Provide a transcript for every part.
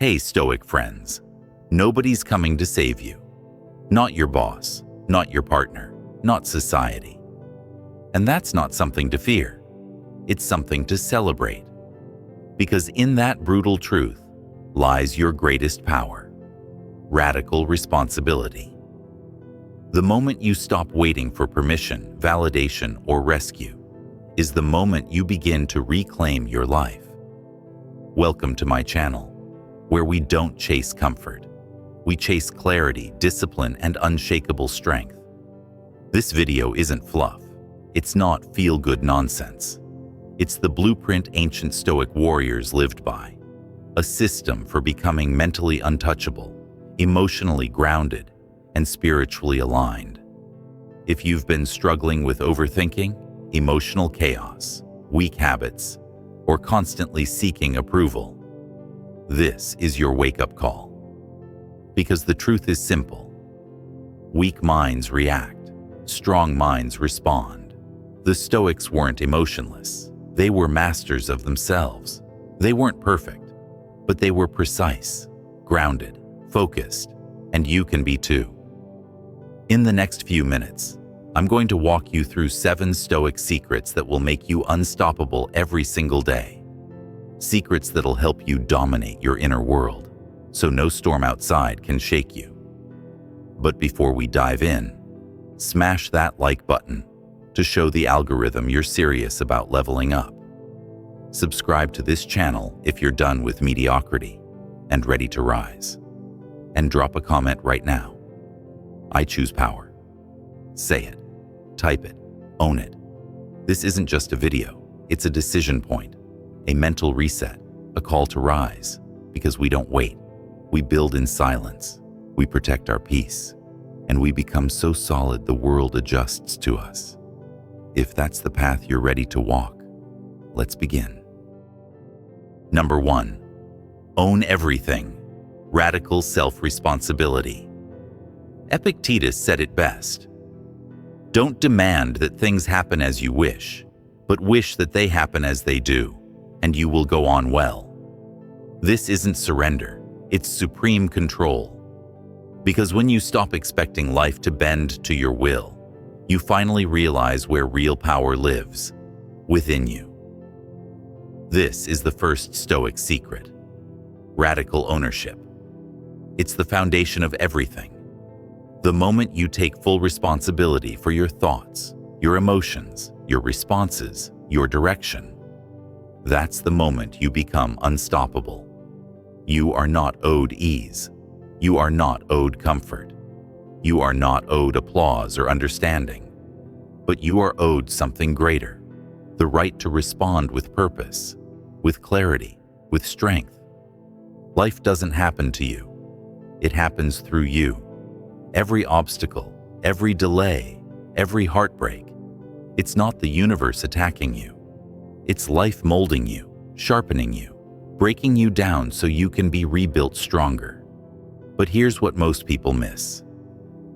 Hey, Stoic friends. Nobody's coming to save you. Not your boss, not your partner, not society. And that's not something to fear. It's something to celebrate. Because in that brutal truth lies your greatest power: radical responsibility. The moment you stop waiting for permission, validation, or rescue is the moment you begin to reclaim your life. Welcome to my channel, where we don't chase comfort. We chase clarity, discipline, and unshakable strength. This video isn't fluff. It's not feel-good nonsense. It's the blueprint ancient Stoic warriors lived by. A system for becoming mentally untouchable, emotionally grounded, and spiritually aligned. If you've been struggling with overthinking, emotional chaos, weak habits, or constantly seeking approval, this is your wake-up call. Because the truth is simple. Weak minds react, strong minds respond. The Stoics weren't emotionless. They were masters of themselves. They weren't perfect, but they were precise, grounded, focused, and you can be too. In the next few minutes, I'm going to walk you through 7 Stoic secrets that will make you unstoppable every single day. Secrets that'll help you dominate your inner world, so no storm outside can shake you. But before we dive in, smash that like button to show the algorithm you're serious about leveling up. Subscribe to this channel if you're done with mediocrity and ready to rise. And drop a comment right now. I choose power. Say it, type it, own it. This isn't just a video, it's a decision point, a mental reset, a call to rise, because we don't wait. We build in silence, we protect our peace, and we become so solid the world adjusts to us. If that's the path you're ready to walk, let's begin. Number 1, own everything. Radical self-responsibility. Epictetus said it best. Don't demand that things happen as you wish, but wish that they happen as they do, and you will go on well. This isn't surrender, it's supreme control. Because when you stop expecting life to bend to your will, you finally realize where real power lives, within you. This is the first Stoic secret: radical ownership. It's the foundation of everything. The moment you take full responsibility for your thoughts, your emotions, your responses, your direction, that's the moment you become unstoppable. You are not owed ease. You are not owed comfort. You are not owed applause or understanding. But you are owed something greater: the right to respond with purpose, with clarity, with strength. Life doesn't happen to you. It happens through you. Every obstacle, every delay, every heartbreak, it's not the universe attacking you. It's life molding you, sharpening you, breaking you down so you can be rebuilt stronger. But here's what most people miss.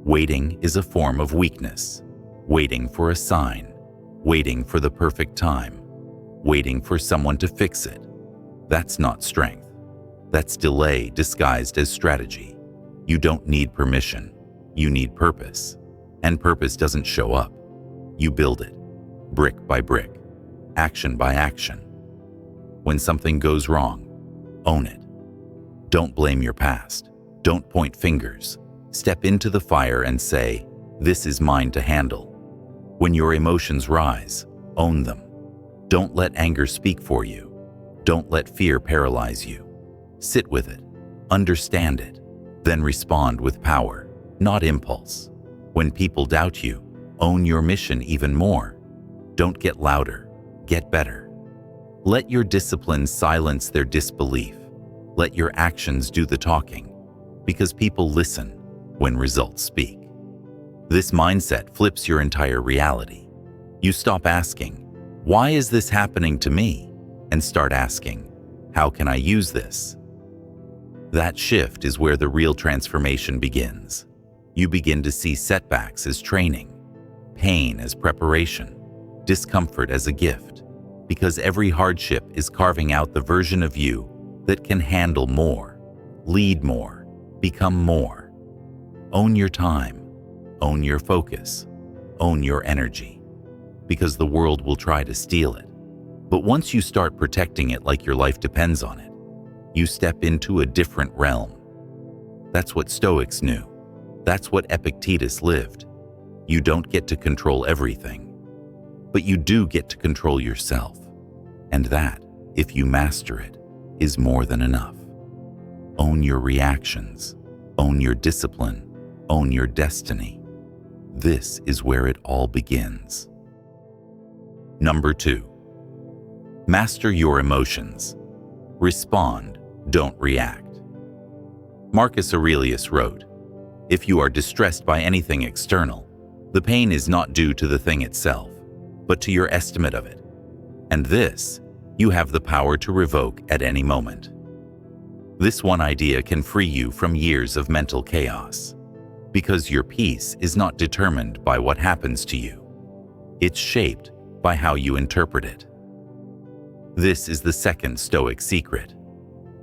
Waiting is a form of weakness. Waiting for a sign, waiting for the perfect time, waiting for someone to fix it. That's not strength. That's delay disguised as strategy. You don't need permission. You need purpose. And purpose doesn't show up. You build it, brick by brick, action by action. When something goes wrong, own it. Don't blame your past. Don't point fingers. Step into the fire and say, "This is mine to handle." When your emotions rise, own them. Don't let anger speak for you. Don't let fear paralyze you. Sit with it, understand it, then respond with power, not impulse. When people doubt you, own your mission even more. Don't get louder, get better. Let your discipline silence their disbelief. Let your actions do the talking, because people listen when results speak. This mindset flips your entire reality. You stop asking, "Why is this happening to me?" and start asking, "How can I use this?" That shift is where the real transformation begins. You begin to see setbacks as training, pain as preparation, discomfort as a gift, because every hardship is carving out the version of you that can handle more. lead more, become more. Own your time, own your focus, own your energy, because the world will try to steal it. But once you start protecting it like your life depends on it, you step into a different realm. That's what Stoics knew. That's what Epictetus lived. You don't get to control everything, but you do get to control yourself. And that, if you master it, is more than enough. Own your reactions, own your discipline, own your destiny. This is where it all begins. Number 2. Master your emotions. Respond, don't react. Marcus Aurelius wrote, "If you are distressed by anything external, the pain is not due to the thing itself, but to your estimate of it. And this, you have the power to revoke at any moment." This one idea can free you from years of mental chaos, because your peace is not determined by what happens to you. It's shaped by how you interpret it. This is the second Stoic secret: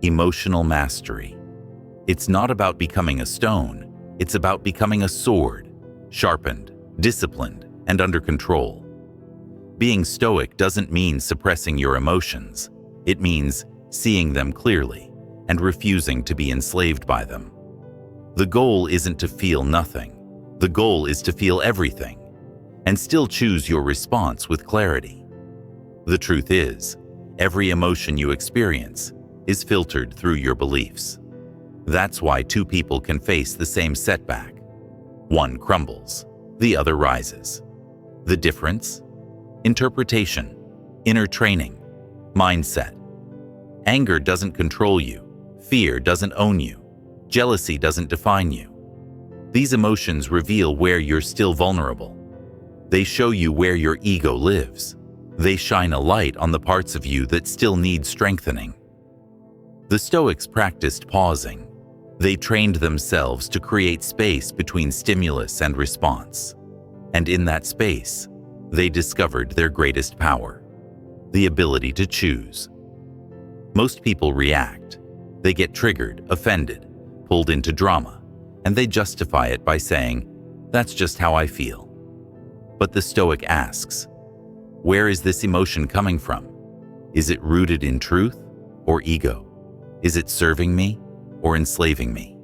emotional mastery. It's not about becoming a stone, it's about becoming a sword, sharpened, disciplined, and under control. Being Stoic doesn't mean suppressing your emotions. It means seeing them clearly and refusing to be enslaved by them. The goal isn't to feel nothing. The goal is to feel everything and still choose your response with clarity. The truth is, every emotion you experience is filtered through your beliefs. That's why two people can face the same setback. One crumbles, the other rises. The difference? Interpretation, inner training, mindset. Anger doesn't control you. Fear doesn't own you. Jealousy doesn't define you. These emotions reveal where you're still vulnerable. They show you where your ego lives. They shine a light on the parts of you that still need strengthening. The Stoics practiced pausing. They trained themselves to create space between stimulus and response. And in that space, they discovered their greatest power: the ability to choose. Most people react. They get triggered, offended, pulled into drama, and they justify it by saying, "That's just how I feel." But the Stoic asks, where is this emotion coming from? Is it rooted in truth or ego? Is it serving me or enslaving me?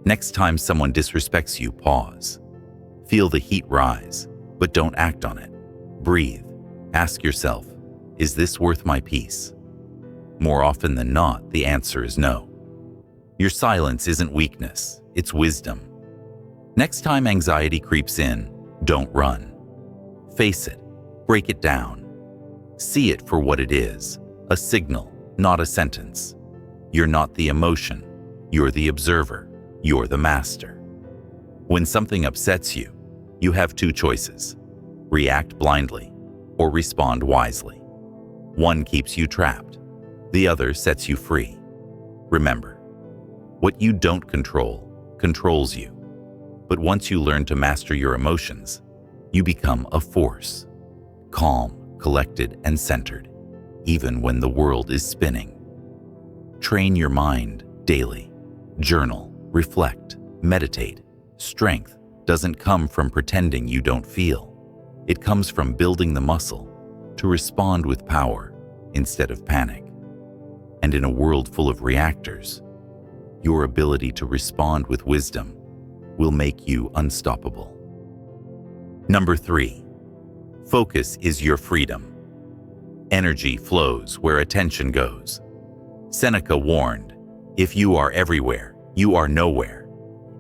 Next time someone disrespects you, pause. Feel the heat rise, but don't act on it. Breathe. Ask yourself, is this worth my peace? More often than not, the answer is no. Your silence isn't weakness, it's wisdom. Next time anxiety creeps in, don't run. Face it, break it down. See it for what it is, a signal, not a sentence. You're not the emotion, you're the observer, you're the master. When something upsets you, you have two choices: react blindly or respond wisely. One keeps you trapped, the other sets you free. Remember, what you don't control controls you. But once you learn to master your emotions, you become a force, calm, collected, and centered, even when the world is spinning. Train your mind daily. Journal, reflect, meditate. Strength doesn't come from pretending you don't feel. It comes from building the muscle to respond with power instead of panic. And in a world full of reactors, your ability to respond with wisdom will make you unstoppable. Number 3, focus is your freedom. Energy flows where attention goes. Seneca warned, if you are everywhere, you are nowhere.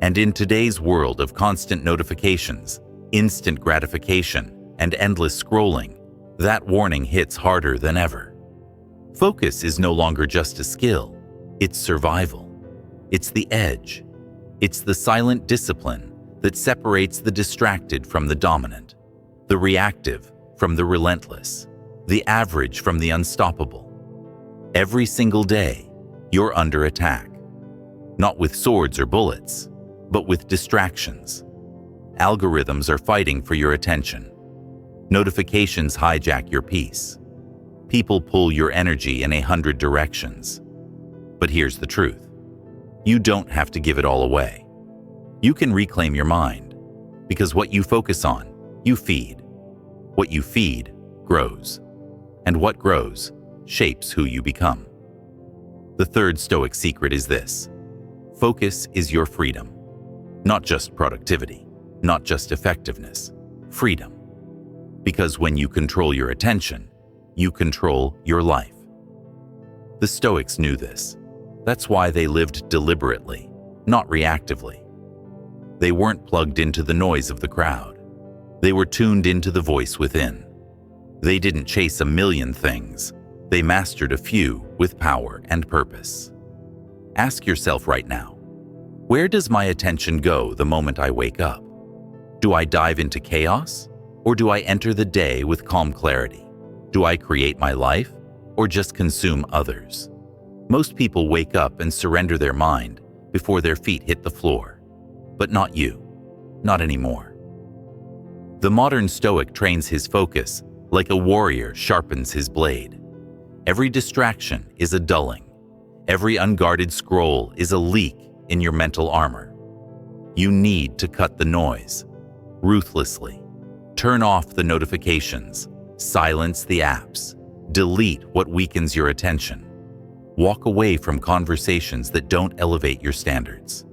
And in today's world of constant notifications, instant gratification, and endless scrolling, that warning hits harder than ever. Focus is no longer just a skill, it's survival. It's the edge. It's the silent discipline that separates the distracted from the dominant, the reactive from the relentless, the average from the unstoppable. Every single day, you're under attack. Not with swords or bullets, but with distractions. Algorithms are fighting for your attention. Notifications hijack your peace. People pull your energy in 100 directions. But here's the truth. You don't have to give it all away. You can reclaim your mind, because what you focus on, you feed. What you feed grows, and what grows shapes who you become. The third Stoic secret is this: focus is your freedom. Not just productivity, not just effectiveness, freedom. Because when you control your attention, you control your life. The Stoics knew this. That's why they lived deliberately, not reactively. They weren't plugged into the noise of the crowd. They were tuned into the voice within. They didn't chase a million things. They mastered a few with power and purpose. Ask yourself right now, where does my attention go the moment I wake up? Do I dive into chaos, or do I enter the day with calm clarity? Do I create my life, or just consume others? Most people wake up and surrender their mind before their feet hit the floor. But not you. Not anymore. The modern Stoic trains his focus like a warrior sharpens his blade. Every distraction is a dulling. Every unguarded scroll is a leak in your mental armor. You need to cut the noise, ruthlessly. Turn off the notifications, silence the apps, delete what weakens your attention. Walk away from conversations that don't elevate your standards.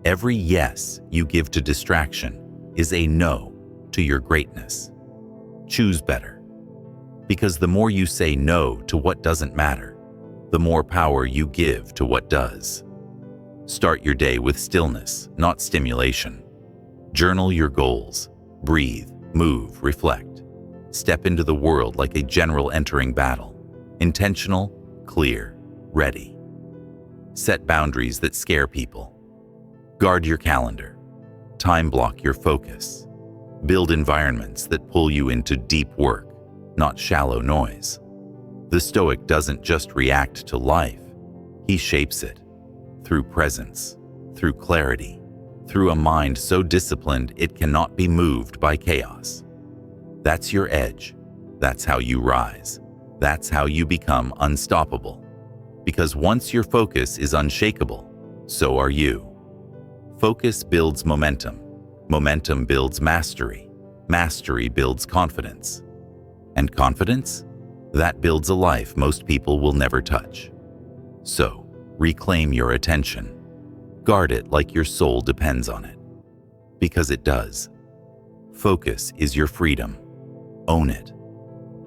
Every yes you give to distraction is a no to your greatness. Choose better. Because the more you say no to what doesn't matter, the more power you give to what does. Start your day with stillness, not stimulation. Journal your goals. Breathe, move, reflect. Step into the world like a general entering battle. Intentional, clear, ready. Set boundaries that scare people. Guard your calendar. Time block your focus. Build environments that pull you into deep work, not shallow noise. The Stoic doesn't just react to life. He shapes it. Through presence, through clarity, through a mind so disciplined it cannot be moved by chaos. That's your edge. That's how you rise. That's how you become unstoppable. Because once your focus is unshakable, so are you. Focus builds momentum. Momentum builds mastery. Mastery builds confidence. And confidence? That builds a life most people will never touch. So, reclaim your attention. Guard it like your soul depends on it. Because it does. Focus is your freedom. Own it.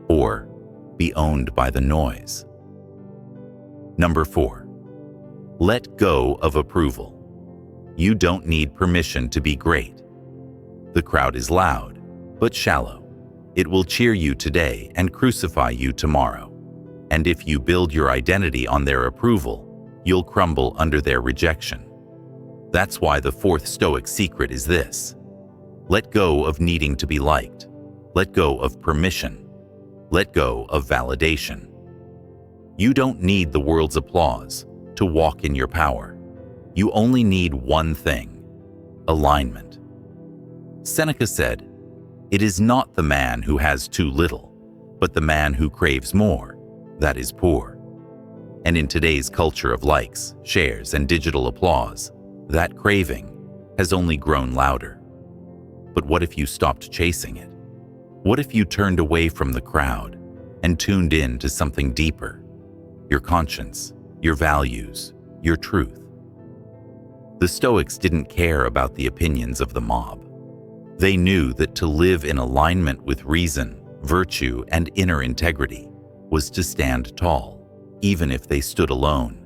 Or be owned by the noise. Number 4. Let go of approval. You don't need permission to be great. The crowd is loud, but shallow. It will cheer you today and crucify you tomorrow. And if you build your identity on their approval, you'll crumble under their rejection. That's why the fourth Stoic secret is this: let go of needing to be liked. Let go of permission. Let go of validation. You don't need the world's applause to walk in your power. You only need one thing: alignment. Seneca said, "It is not the man who has too little, but the man who craves more, that is poor." And in today's culture of likes, shares, and digital applause, that craving has only grown louder. But what if you stopped chasing it? What if you turned away from the crowd and tuned in to something deeper? Your conscience, your values, your truth. The Stoics didn't care about the opinions of the mob. They knew that to live in alignment with reason, virtue, and inner integrity was to stand tall, even if they stood alone.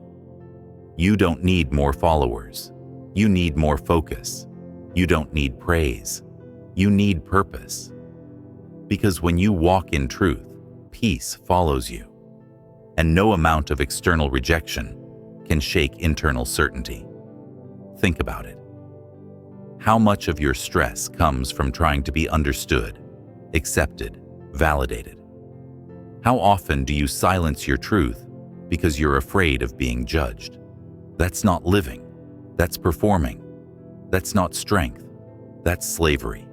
You don't need more followers. You need more focus. You don't need praise. You need purpose. Because when you walk in truth, peace follows you. And no amount of external rejection can shake internal certainty. Think about it. How much of your stress comes from trying to be understood, accepted, validated? How often do you silence your truth because you're afraid of being judged? That's not living. That's performing. That's not strength. That's slavery.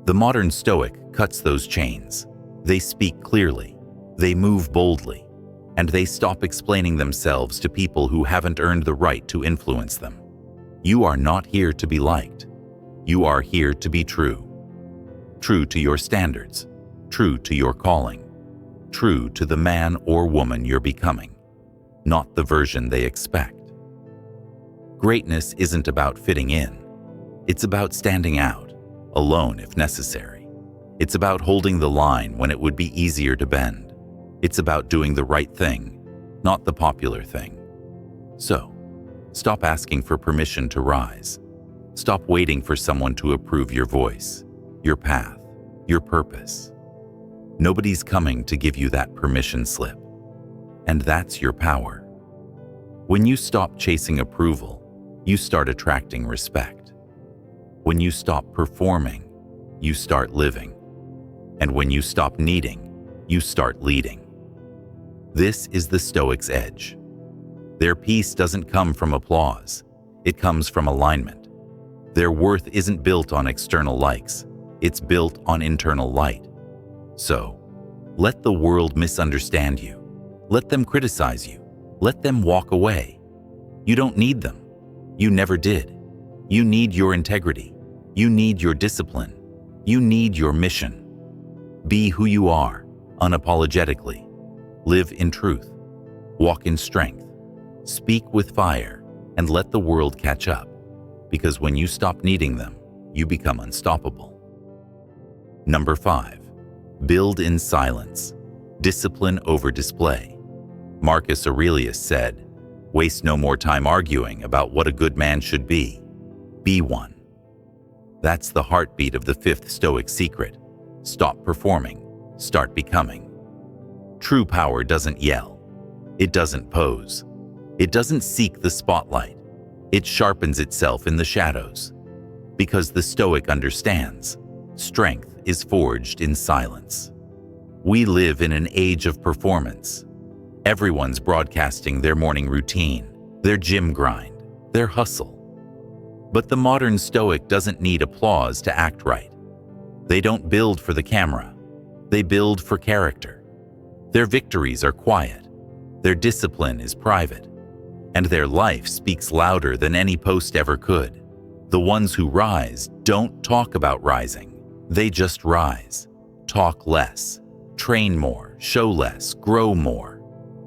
The modern Stoic cuts those chains. They speak clearly. They move boldly. and they stop explaining themselves to people who haven't earned the right to influence them. You are not here to be liked. You are here to be true. True to your standards, true to your calling, true to the man or woman you're becoming, not the version they expect. Greatness isn't about fitting in. It's about standing out, alone if necessary. It's about holding the line when it would be easier to bend. It's about doing the right thing, not the popular thing. So, stop asking for permission to rise. Stop waiting for someone to approve your voice, your path, your purpose. Nobody's coming to give you that permission slip. And that's your power. When you stop chasing approval, you start attracting respect. When you stop performing, you start living. And when you stop needing, you start leading. This is the Stoics' edge. Their peace doesn't come from applause. It comes from alignment. Their worth isn't built on external likes. It's built on internal light. So, let the world misunderstand you. Let them criticize you. Let them walk away. You don't need them. You never did. You need your integrity. You need your discipline. You need your mission. Be who you are, unapologetically. Live in truth. Walk in strength. Speak with fire, and let the world catch up. Because when you stop needing them, you become unstoppable. Number 5. Build in silence. Discipline over display. Marcus Aurelius said, "Waste no more time arguing about what a good man should be. Be one." That's the heartbeat of the 5th Stoic secret. Stop performing. Start becoming. True power doesn't yell. It doesn't pose. It doesn't seek the spotlight. It sharpens itself in the shadows. Because the Stoic understands, strength is forged in silence. We live in an age of performance. Everyone's broadcasting their morning routine, their gym grind, their hustle. But the modern Stoic doesn't need applause to act right. They don't build for the camera. They build for character. Their victories are quiet. Their discipline is private. And their life speaks louder than any post ever could. The ones who rise don't talk about rising. They just rise. Talk less. Train more. Show less. Grow more.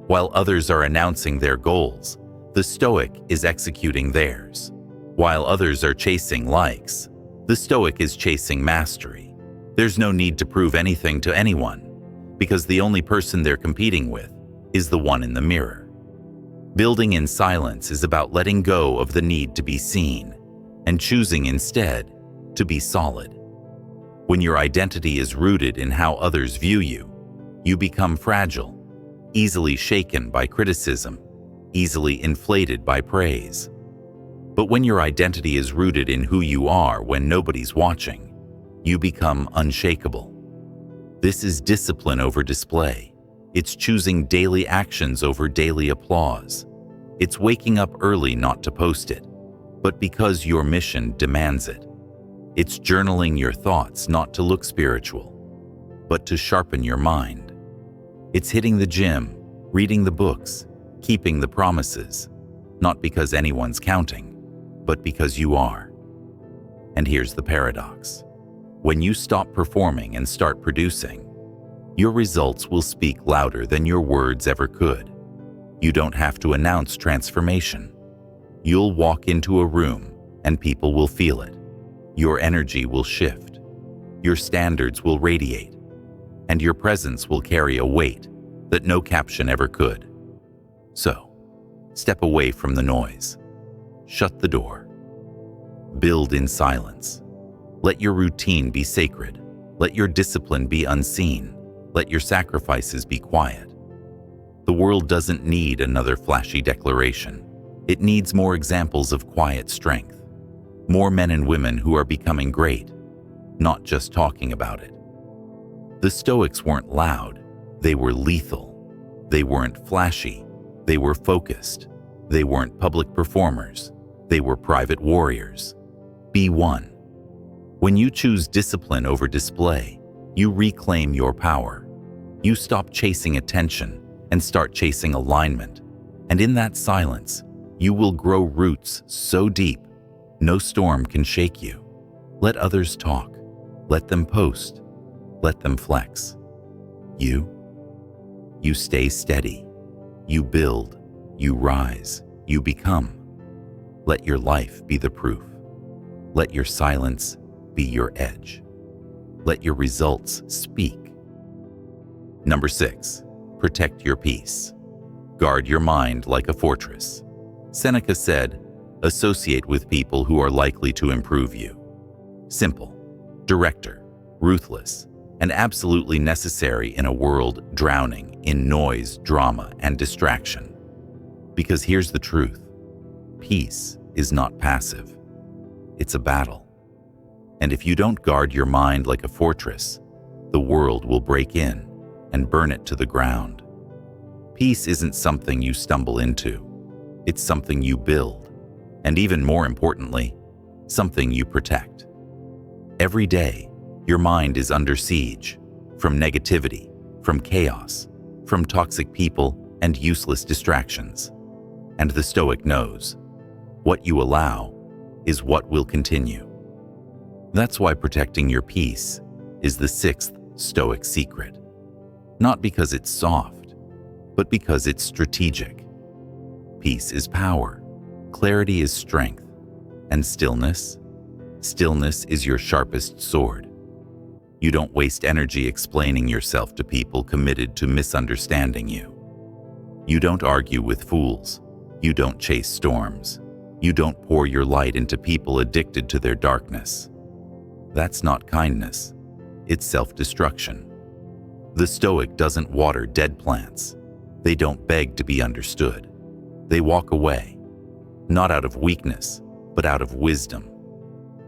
While others are announcing their goals, the Stoic is executing theirs. While others are chasing likes, the Stoic is chasing mastery. There's no need to prove anything to anyone, because the only person they're competing with is the one in the mirror. Building in silence is about letting go of the need to be seen and choosing instead to be solid. When your identity is rooted in how others view you, you become fragile, easily shaken by criticism, easily inflated by praise. But when your identity is rooted in who you are when nobody's watching, you become unshakable. This is discipline over display. It's choosing daily actions over daily applause. It's waking up early not to post it, but because your mission demands it. It's journaling your thoughts not to look spiritual, but to sharpen your mind. It's hitting the gym, reading the books, keeping the promises, not because anyone's counting, but because you are. And here's the paradox. When you stop performing and start producing, your results will speak louder than your words ever could. You don't have to announce transformation. You'll walk into a room and people will feel it. Your energy will shift. Your standards will radiate. And your presence will carry a weight that no caption ever could. So, step away from the noise. Shut the door. Build in silence. Let your routine be sacred. Let your discipline be unseen. Let your sacrifices be quiet. The world doesn't need another flashy declaration. It needs more examples of quiet strength. More men and women who are becoming great, not just talking about it. The Stoics weren't loud. They were lethal. They weren't flashy. They were focused. They weren't public performers. They were private warriors. Be one. When you choose discipline over display, you reclaim your power. You stop chasing attention and start chasing alignment. And in that silence, you will grow roots so deep, no storm can shake you. Let others talk. Let them post. Let them flex. You stay steady. You build. You rise. You become. Let your life be the proof. Let your silence be your edge. Let your results speak. Number 6, protect your peace. Guard your mind like a fortress. Seneca said, associate with people who are likely to improve you. Simple, director, ruthless, and absolutely necessary in a world drowning in noise, drama, and distraction. Because here's the truth. Peace is not passive. It's a battle. And if you don't guard your mind like a fortress, the world will break in and burn it to the ground. Peace isn't something you stumble into. It's something you build. And even more importantly, something you protect. Every day, your mind is under siege from negativity, from chaos, from toxic people and useless distractions. And the Stoic knows, what you allow is what will continue. That's why protecting your peace is the 6th Stoic secret. Not because it's soft, but because it's strategic. Peace is power, clarity is strength, and stillness is your sharpest sword. You don't waste energy explaining yourself to people committed to misunderstanding you. You don't argue with fools. You don't chase storms. You don't pour your light into people addicted to their darkness. That's not kindness. It's self-destruction. The Stoic doesn't water dead plants. They don't beg to be understood. They walk away, not out of weakness, but out of wisdom.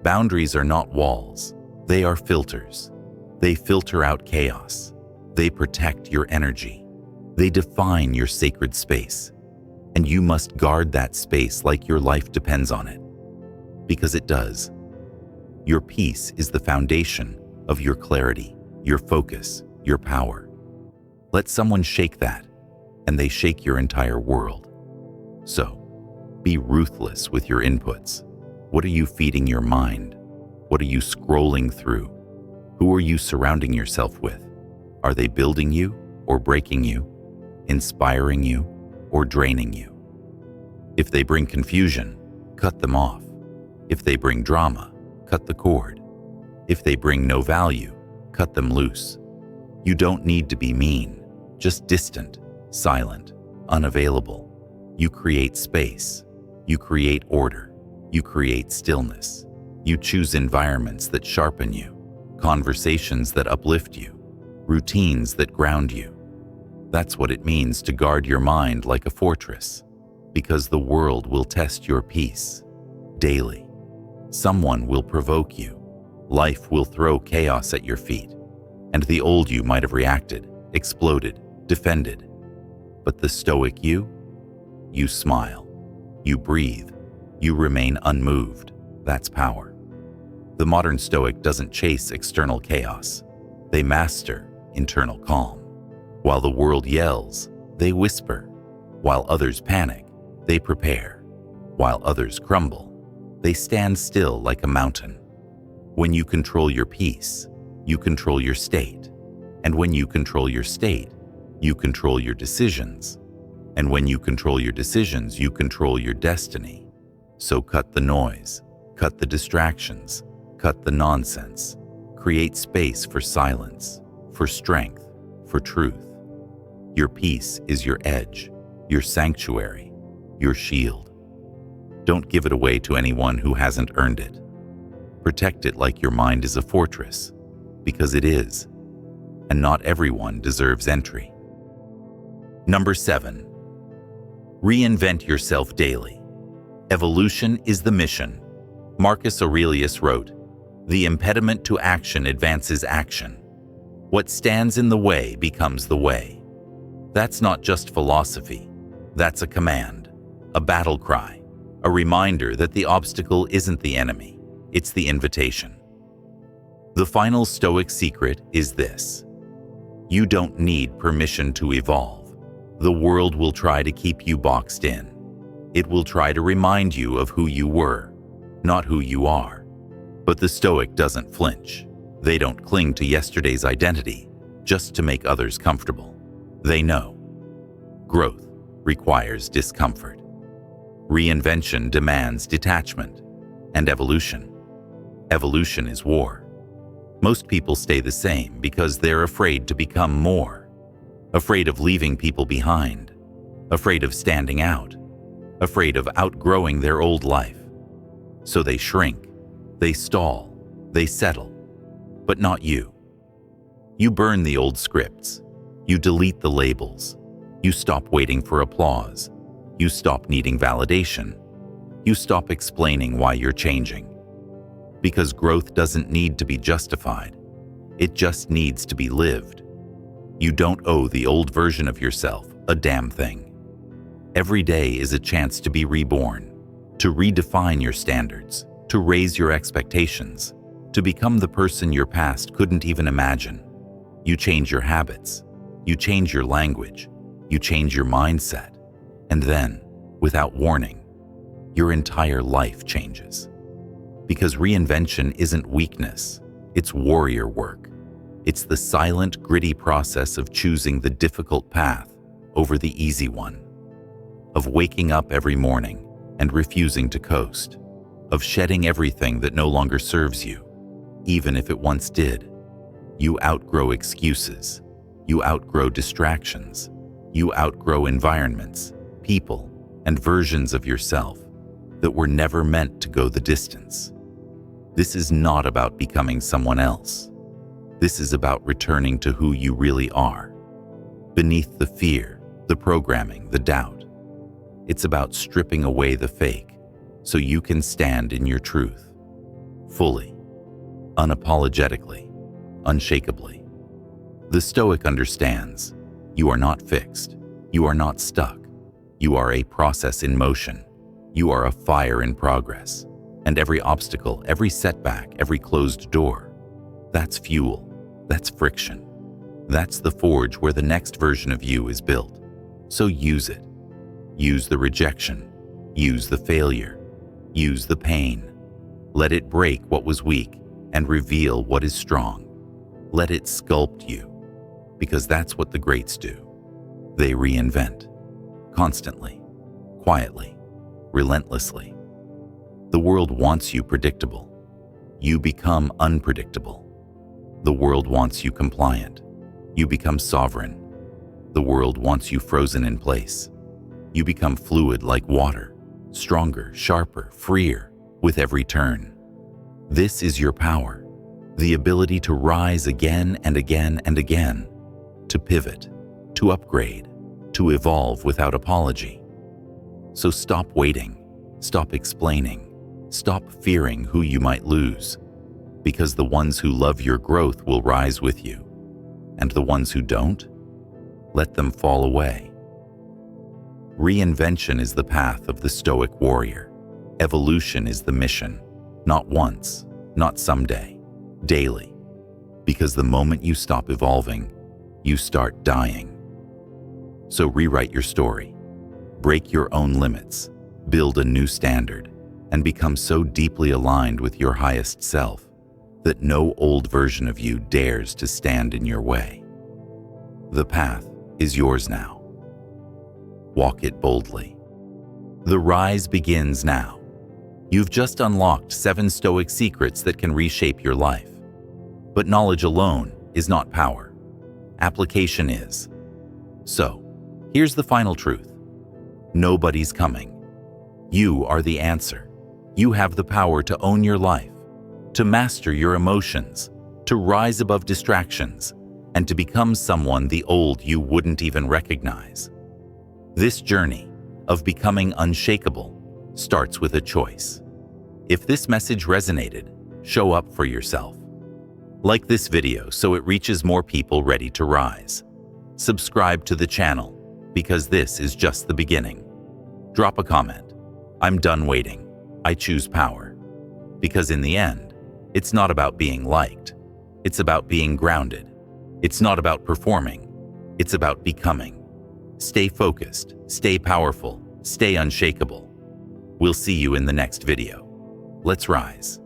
Boundaries are not walls. They are filters. They filter out chaos. They protect your energy. They define your sacred space. And you must guard that space like your life depends on it. Because it does. Your peace is the foundation of your clarity, your focus, your power. Let someone shake that, and they shake your entire world. So, be ruthless with your inputs. What are you feeding your mind? What are you scrolling through? Who are you surrounding yourself with? Are they building you or breaking you, inspiring you or draining you? If they bring confusion, cut them off. If they bring drama, cut the cord. If they bring no value, cut them loose. You don't need to be mean, just distant, silent, unavailable. You create space. You create order. You create stillness. You choose environments that sharpen you, conversations that uplift you, routines that ground you. That's what it means to guard your mind like a fortress, because the world will test your peace daily. Someone will provoke you. Life will throw chaos at your feet, and the old you might have reacted, exploded, defended. But the Stoic you smile, you breathe, you remain unmoved. That's power. The modern Stoic doesn't chase external chaos. They master internal calm. While the world yells, they whisper. While others panic, they prepare. While others crumble, they stand still like a mountain. When you control your peace, you control your state. And when you control your state, you control your decisions. And when you control your decisions, you control your destiny. So cut the noise, cut the distractions, cut the nonsense. Create space for silence, for strength, for truth. Your peace is your edge, your sanctuary, your shield. Don't give it away to anyone who hasn't earned it. Protect it like your mind is a fortress, because it is, and not everyone deserves entry. Number 7, reinvent yourself daily. Evolution is the mission. Marcus Aurelius wrote, "The impediment to action advances action. What stands in the way becomes the way." That's not just philosophy. That's a command, a battle cry, a reminder that the obstacle isn't the enemy, it's the invitation. The final Stoic secret is this: you don't need permission to evolve. The world will try to keep you boxed in. It will try to remind you of who you were, not who you are. But the Stoic doesn't flinch. They don't cling to yesterday's identity just to make others comfortable. They know growth requires discomfort. Reinvention demands detachment. And evolution is war. Most people stay the same because they're afraid to become more. Afraid of leaving people behind. Afraid of standing out. Afraid of outgrowing their old life. So they shrink, they stall, they settle. But not you. You burn the old scripts. You delete the labels. You stop waiting for applause. You stop needing validation. You stop explaining why you're changing. Because growth doesn't need to be justified. It just needs to be lived. You don't owe the old version of yourself a damn thing. Every day is a chance to be reborn, to redefine your standards, to raise your expectations, to become the person your past couldn't even imagine. You change your habits, you change your language, you change your mindset, and then, without warning, your entire life changes. Because reinvention isn't weakness, it's warrior work. It's the silent, gritty process of choosing the difficult path over the easy one, of waking up every morning and refusing to coast, of shedding everything that no longer serves you, even if it once did. You outgrow excuses, you outgrow distractions, you outgrow environments, people, and versions of yourself that were never meant to go the distance. This is not about becoming someone else. This is about returning to who you really are, beneath the fear, the programming, the doubt. It's about stripping away the fake so you can stand in your truth, fully, unapologetically, unshakably. The Stoic understands you are not fixed, you are not stuck, you are a process in motion, you are a fire in progress, and every obstacle, every setback, every closed door, that's fuel, that's friction, that's the forge where the next version of you is built. So use it. Use the rejection, use the failure, use the pain. Let it break what was weak and reveal what is strong. Let it sculpt you, because that's what the greats do. They reinvent, constantly, quietly, relentlessly. The world wants you predictable. You become unpredictable. The world wants you compliant. You become sovereign. The world wants you frozen in place. You become fluid like water, stronger, sharper, freer with every turn. This is your power, the ability to rise again and again and again, to pivot, to upgrade, to evolve without apology. So stop waiting, stop explaining, stop fearing who you might lose, because the ones who love your growth will rise with you, and the ones who don't, let them fall away. Reinvention is the path of the Stoic warrior. Evolution is the mission, not once, not someday, daily. Because the moment you stop evolving, you start dying. So rewrite your story, break your own limits, build a new standard, and become so deeply aligned with your highest self that no old version of you dares to stand in your way. The path is yours now. Walk it boldly. The rise begins now. You've just unlocked 7 Stoic secrets that can reshape your life. But knowledge alone is not power. Application is. So, here's the final truth. Nobody's coming. You are the answer. You have the power to own your life, to master your emotions, to rise above distractions, and to become someone the old you wouldn't even recognize. This journey of becoming unshakable starts with a choice. If this message resonated, show up for yourself. Like this video so it reaches more people ready to rise. Subscribe to the channel, because this is just the beginning. Drop a comment. I'm done waiting. I choose power. Because in the end, it's not about being liked. It's about being grounded. It's not about performing. It's about becoming. Stay focused, stay powerful, stay unshakable. We'll see you in the next video. Let's rise.